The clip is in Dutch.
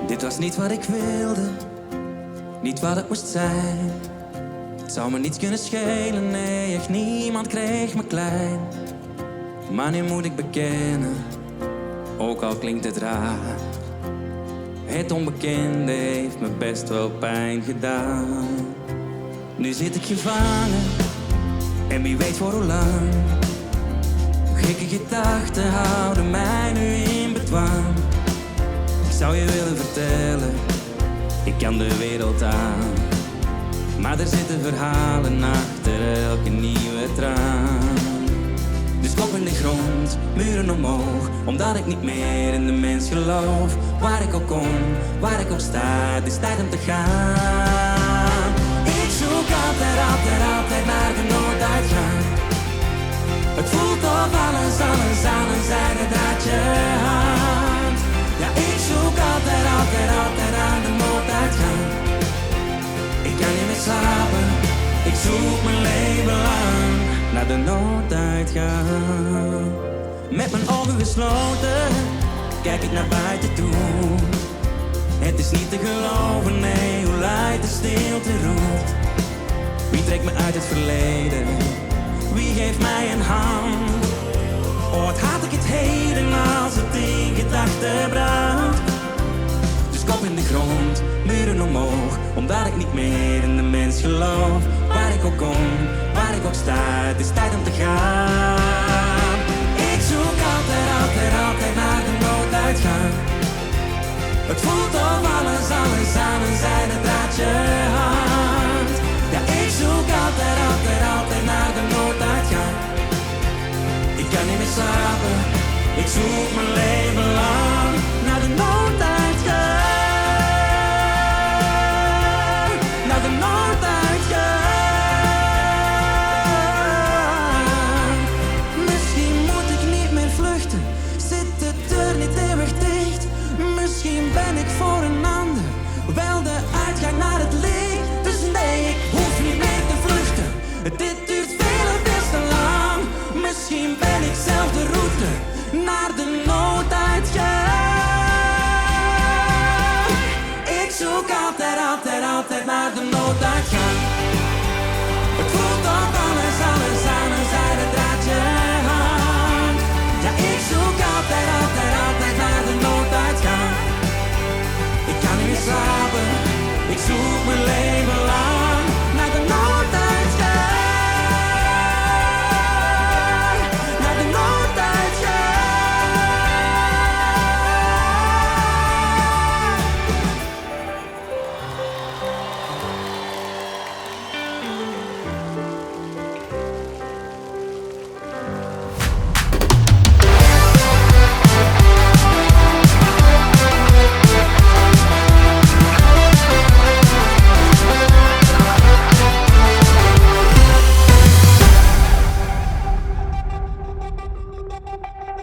Dit was niet wat ik wilde, niet wat het moest zijn. Het zou me niets kunnen schelen, nee, echt niemand kreeg me klein. Maar nu moet ik bekennen, ook al klinkt het raar. Het onbekende heeft me best wel pijn gedaan. Nu zit ik gevangen, en wie weet voor hoe lang. Gekke gedachten houden mij nu in bedwang. Ik zou je willen vertellen, ik kan de wereld aan. Maar er zitten verhalen achter elke nieuwe traan. Dus kop in de grond, muren omhoog, omdat ik niet meer in de mens geloof. Waar ik ook kom, waar ik ook sta, het is tijd om te gaan. Ik zoek altijd, altijd, altijd naar de nooduitgang. Het voelt of alles aan een zijde draadje hangt. Ja, ik zoek altijd, altijd, altijd aan de nooduitgang. Ik kan niet meer slapen, ik zoek mijn leven lang naar de nooduitgang. Met mijn ogen gesloten, kijk ik naar buiten toe. Het is niet te geloven, nee, hoe luid de stilte roept. Wie trekt me uit het verleden? Wie geeft mij een hand? Oh, wat haat ik het heden als het in gedachten brandt. Dus kop in de grond, muren omhoog, omdat ik niet meer in de mens geloof. Waar ik ook kom, waar ik ook sta, het is tijd om te gaan. Ik zoek altijd, altijd, altijd naar de nooduitgang. Het voelt of alles aan een zijde draadje hangt. Ja, ik zoek altijd, altijd, altijd naar de nooduitgang. Ik kan niet meer slapen, ik zoek mijn leven lang naar de nooduitgang. Naar de nooduitgang. Misschien moet ik niet meer vluchten, zit de deur niet eeuwig dicht. Misschien ben ik voor een ander wel de uitgang naar het licht. Dus nee, ik hoef niet meer te vluchten, dit duurt veel en veel te lang. Misschien ben ik zelf de route naar de nooduitgang. Ik zoek altijd, altijd, altijd naar de nooduitgang.